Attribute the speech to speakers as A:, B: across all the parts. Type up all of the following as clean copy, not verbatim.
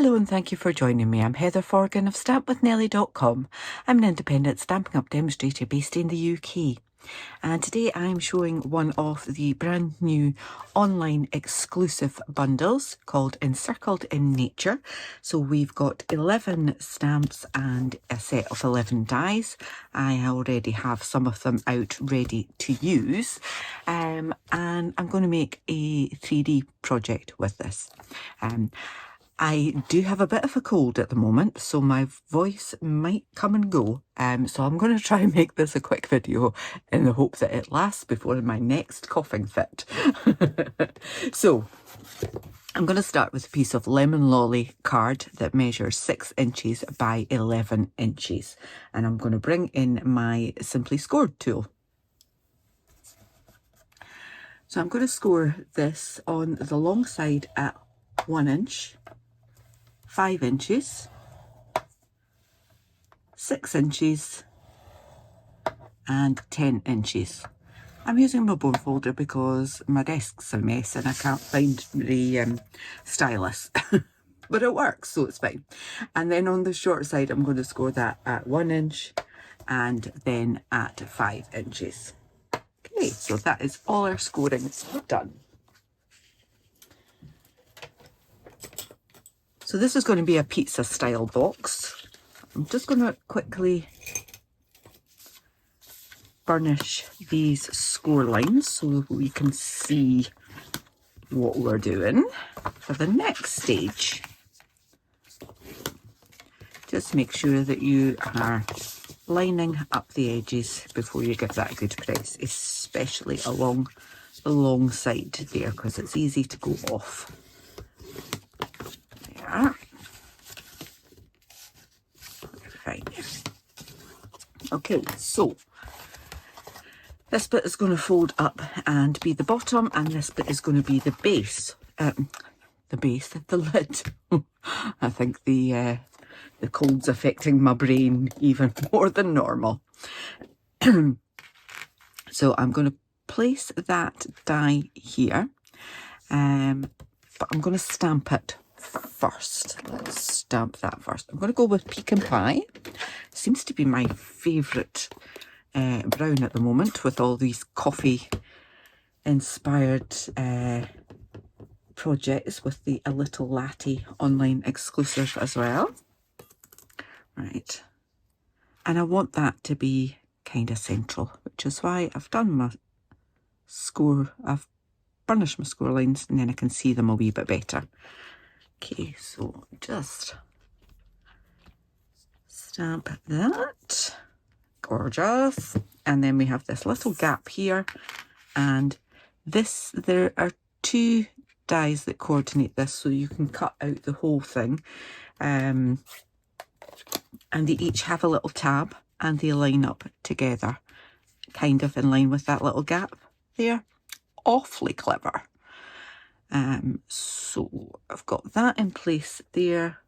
A: Hello and thank you for joining me. I'm Heather Forgan of stampwithnellie.com. I'm an independent Stampin' Up demonstrator based in the UK. And today I'm showing one of the brand new online exclusive bundles called Encircled in Nature. So we've got 11 stamps and a set of 11 dies. I already have some of them out ready to use. And I'm going to make a 3D project with this. I do have a bit of a cold at the moment, so my voice might come and go. So I'm going to try and make this a quick video in the hope that it lasts before my next coughing fit. So I'm going to start with a piece of lemon lolly card that measures 6 inches by 11 inches. And I'm going to bring in my Simply Scored tool. So I'm going to score this on the long side at 1 inch. 5 inches, 6 inches and 10 inches. I'm using my bone folder because my desk's a mess and I can't find the stylus. But it works, so it's fine. And then on the short side I'm going to score that at 1 inch and then at 5 inches. Okay, so that is all our scoring done. So this is going to be a pizza style box. I'm just going to quickly burnish these score lines so we can see what we're doing for the next stage. Just make sure that you are lining up the edges before you give that a good press, especially along the long side there because it's easy to go off. Right. Okay, so this bit is going to fold up and be the bottom, and this bit is going to be the base. The lid. I think the cold's affecting my brain even more than normal. So I'm going to place that die here, but I'm going to stamp it first. Let's stamp that first. I'm going to go with Pecan Pie. Seems to be my favourite brown at the moment with all these coffee inspired projects with the A Little Latte online exclusive as well. Right. And I want that to be kind of central, which is why I've done my score. I've burnished my score lines and then I can see them a wee bit better. Okay, so just stamp that. Gorgeous. And then we have this little gap here, and this, there are 2 dies that coordinate this, so you can cut out the whole thing. And they each have a little tab and they line up together, kind of in line with that little gap there. Awfully clever. So I've got that in place there.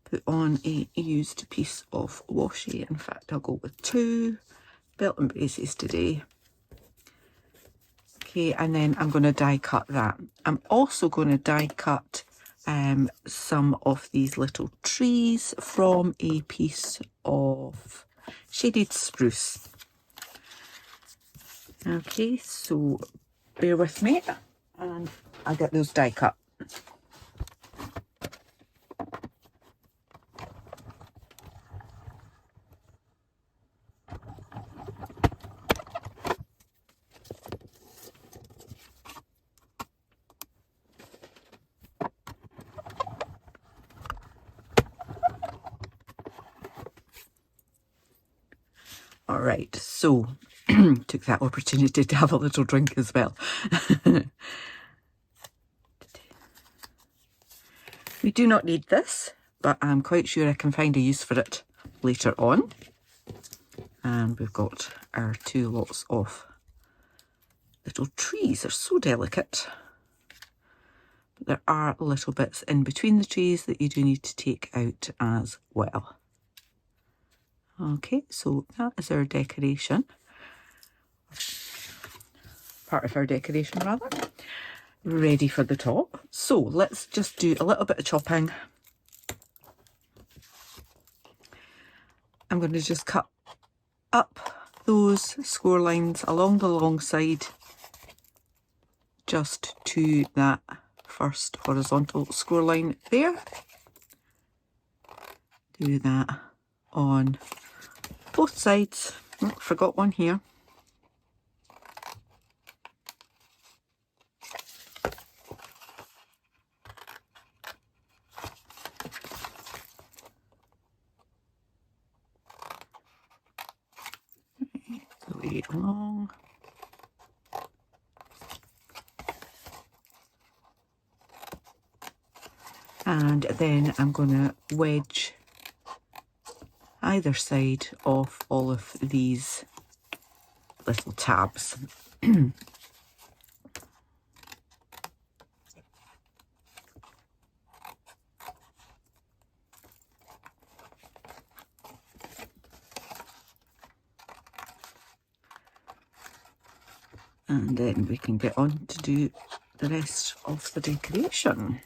A: Put on a used piece of washi. In fact, I'll go with 2 belt and braces today. Okay, and then I'm going to die cut that. I'm also going to die cut some of these little trees from a piece of shaded spruce. Okay, so bear with me and I'll get those die cut. All right, so took that opportunity to have a little drink as well. We do not need this, but I'm quite sure I can find a use for it later on. And we've got our 2 lots of little trees. They're so delicate. But there are little bits in between the trees that you do need to take out as well. Okay, so that is our decoration. Part of our decoration rather. Ready for the top. So let's just do a little bit of chopping I'm going to just cut up those score lines along the long side just to that first horizontal score line there. Do that on both sides. Oh, forgot one here. The way along. And then I'm going to wedge either side of all of these little tabs. And then we can get on to do the rest of the decoration.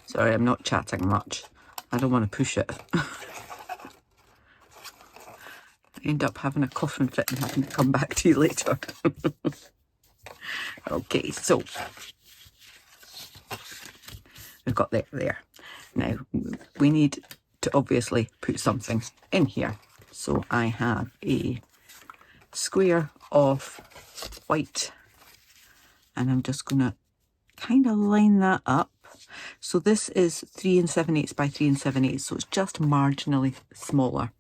A: Sorry, I'm not chatting much. I don't want to push it. I end up having a coughing fit and having to come back to you later. Okay, so we've got that there. Now we need to obviously put something in here. So I have a square of white and I'm just going to kind of line that up. So this is 3 7/8 by 3 7/8, so it's just marginally smaller.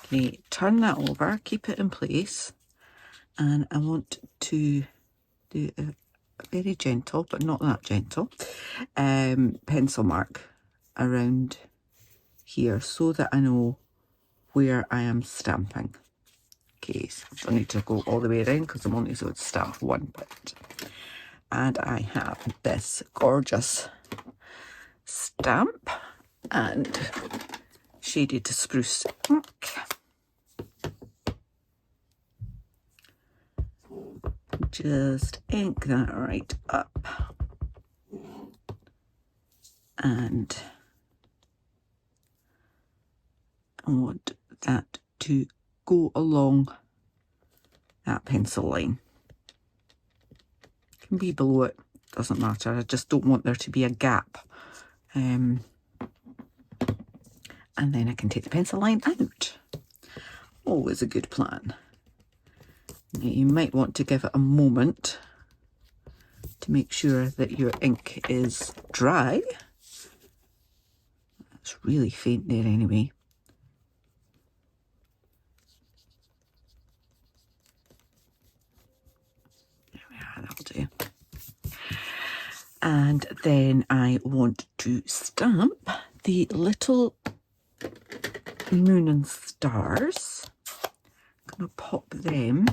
A: Okay, turn that over, keep it in place, and I want to do a very gentle, but not that gentle, pencil mark around here so that I know where I am stamping. Okay, so I don't need to go all the way around because I'm only going to stamp one bit. And I have this gorgeous stamp and shaded spruce ink. Just ink that right up. And I want that to go along that pencil line. It can be below it, doesn't matter. I just don't want there to be a gap. And then I can take the pencil line out. Always a good plan. Now you might want to give it a moment to make sure that your ink is dry. It's really faint there anyway. There we are, that'll do. And then I want to stamp the little moon and stars. I'm going to pop them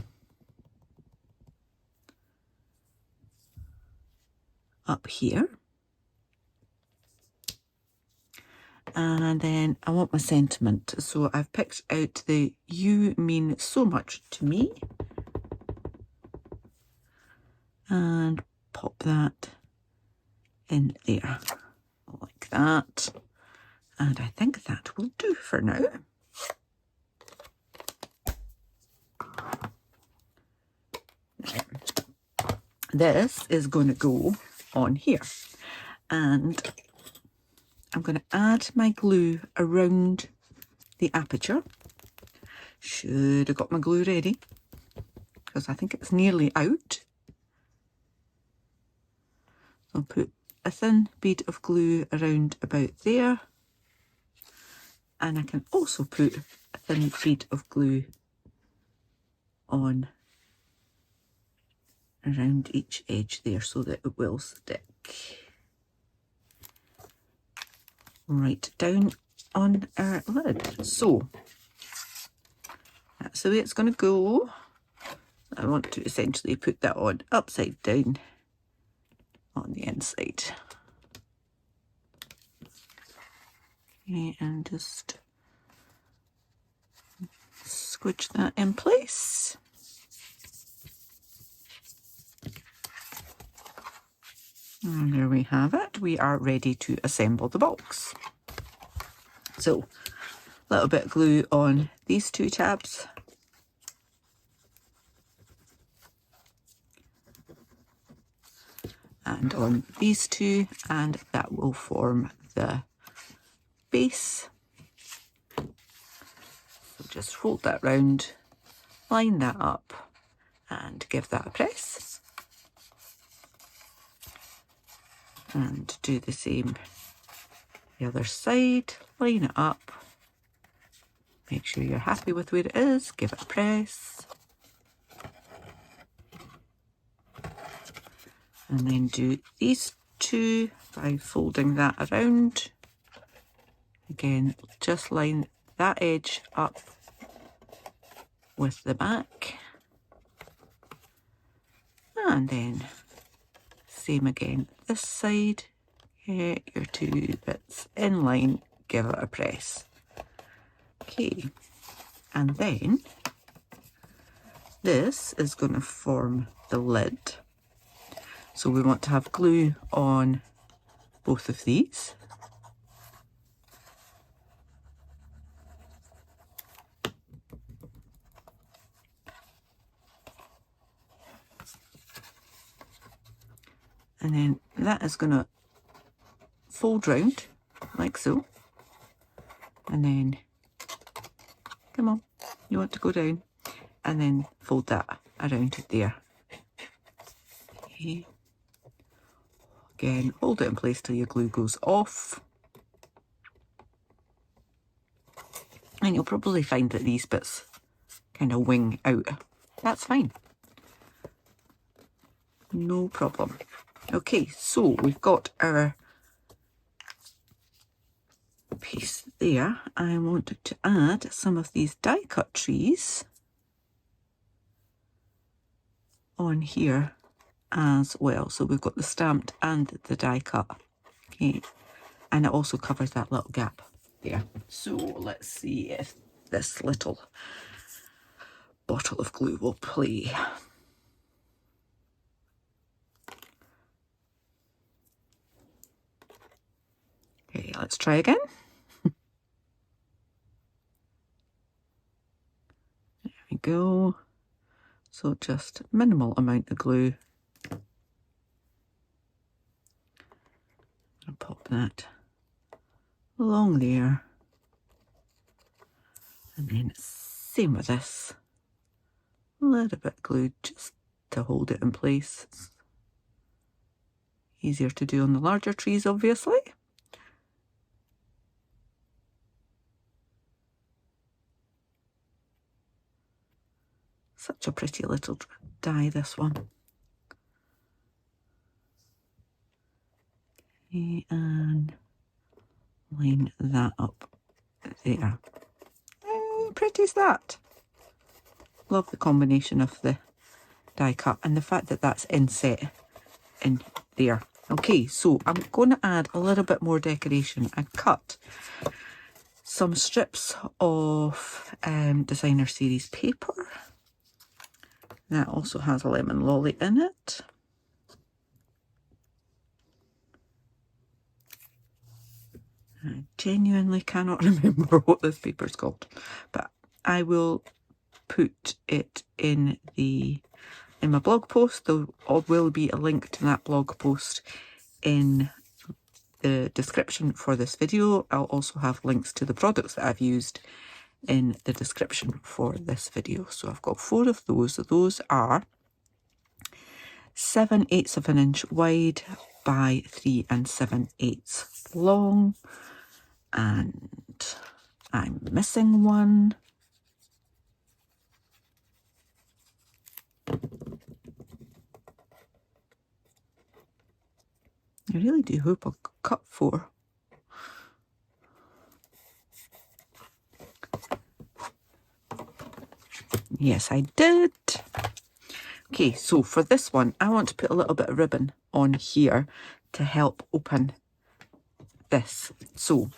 A: up here. And then I want my sentiment. So I've picked out the "You mean so much to me." And pop that in there like that. And I think that will do for now. This is going to go on here. And I'm going to add my glue around the aperture. Should have got my glue ready because I think it's nearly out. I'll put a thin bead of glue around about there. And I can also put a thin bead of glue on around each edge there so that it will stick. Right down on our lid. So that's the way it's going to go. I want to essentially put that on upside down on the inside. Okay, and just squidge that in place. And there we have it. We are ready to assemble the box. So, a little bit of glue on these two tabs. And on these two, and that will form the base. So just fold that round, line that up, and give that a press. And do the same the other side, line it up, make sure you're happy with where it is, give it a press. And then do these two by folding that around. Again, just line that edge up with the back. And then same again this side. Get your two bits in line, give it a press. Okay, and then this is going to form the lid. So we want to have glue on both of these. And then that is going to fold round like so. And then, come on, you want to go down. And then fold that around there. Okay. Again, hold it in place till your glue goes off. And you'll probably find that these bits kind of wing out. That's fine. No problem. Okay, so we've got our piece there. I wanted to add some of these die cut trees on here as well. So we've got the stamped and the die cut. Okay, and it also covers that little gap there. So let's see if this little bottle of glue will play. Okay, let's try again. There we go. So just minimal amount of glue. I'll pop that along there. And then same with this. A little bit of glue just to hold it in place. It's easier to do on the larger trees, obviously. Such a pretty little die, this one. Okay, and line that up there. How pretty is that? Love the combination of the die cut and the fact that that's inset in there. Okay, so I'm going to add a little bit more decoration. I cut some strips of designer series paper. That also has a lemon lolly in it. I genuinely cannot remember what this paper is called, but I will put it in my blog post. There will be a link to that blog post in the description for this video. I'll also have links to the products that I've used in the description for this video. So I've got 4 of those. Those are 7/8 of an inch wide by 3 7/8 long, and I'm missing one. I really do hope I cut 4. Yes, I did. Okay, so for this one, I want to put a little bit of ribbon on here to help open this. So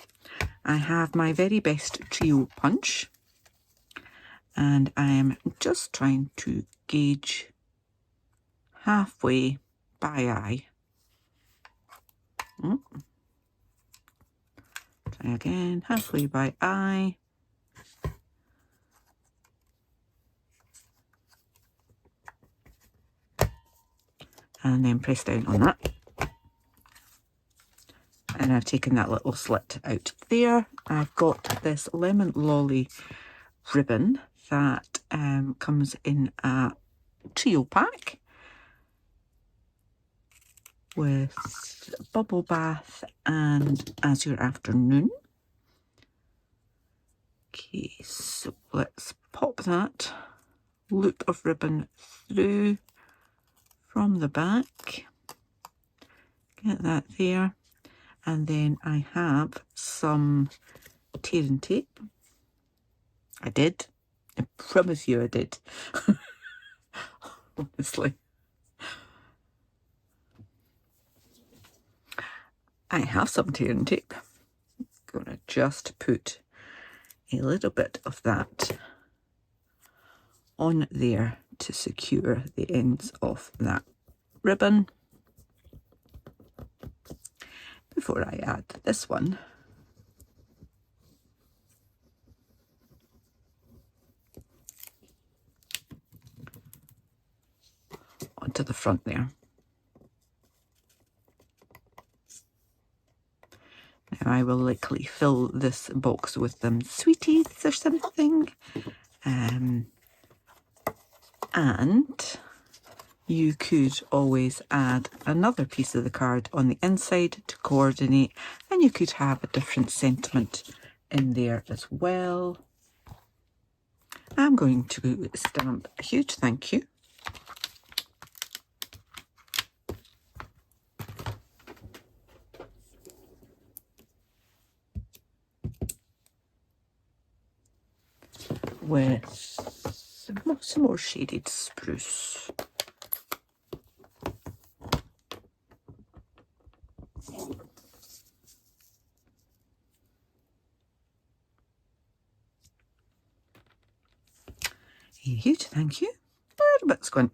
A: I have my very best trio punch, and I am just trying to gauge halfway by eye. Try again, halfway by eye. And then press down on that. And I've taken that little slit out there. I've got this Lemon Lolly ribbon that comes in a trio pack with Bubble Bath and Azure Afternoon. Okay, so let's pop that loop of ribbon through from the back. Get that there. And then I have some tearing tape. I did. I promise you I did. Honestly. I have some tearing tape. I'm gonna just put a little bit of that on there to secure the ends of that ribbon before I add this one. Onto the front there. Now I will likely fill this box with some sweeties or something. And you could always add another piece of the card on the inside to coordinate, and you could have a different sentiment in there as well. I'm going to stamp a huge thank you. With some more shaded spruce. A huge thank you. A little bit squint.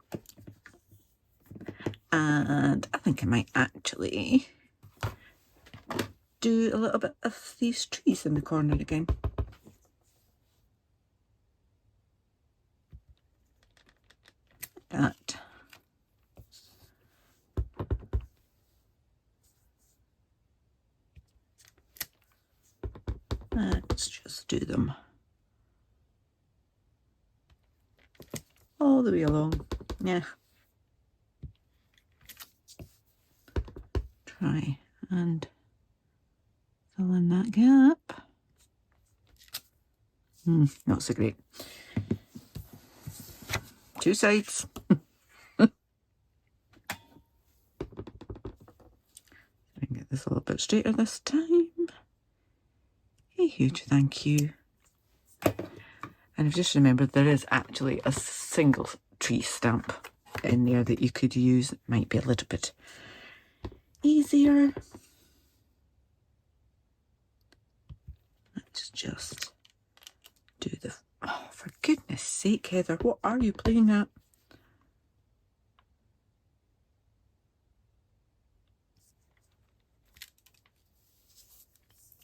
A: And I think I might actually do a little bit of these trees in the corner again. That. Let's just do them all the way along. Yeah. Try and fill in that gap. Not so great. Two sides. Get this a little bit straighter this time. A huge thank you. And I've just remembered there is actually a single tree stamp in there that you could use. It might be a little bit easier. Let's just do the... Oh, for goodness sake, Heather, what are you playing at?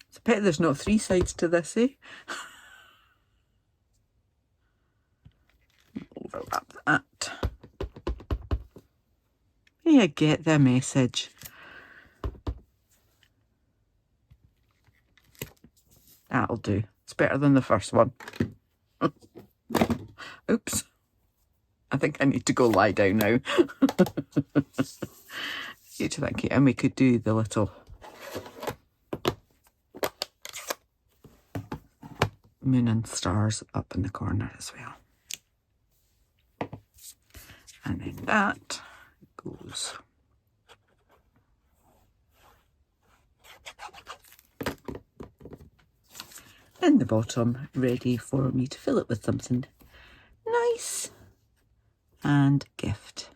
A: It's a pity there's not three sides to this, eh? Overlap that. Yeah, get the message. That'll do. It's better than the first one. Oops. I think I need to go lie down now. Huge thank you. And we could do the little moon and stars up in the corner as well. And then that goes in the bottom, ready for me to fill it with something nice and gift.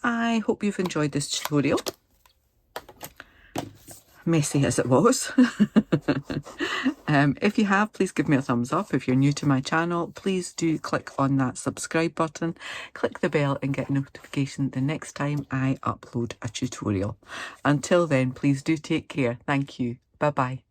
A: I hope you've enjoyed this tutorial, messy as it was. If you have, please give me a thumbs up. If you're new to my channel, please do click on that subscribe button, click the bell and get notification the next time I upload a tutorial. Until then, please do take care. Thank you. Bye bye.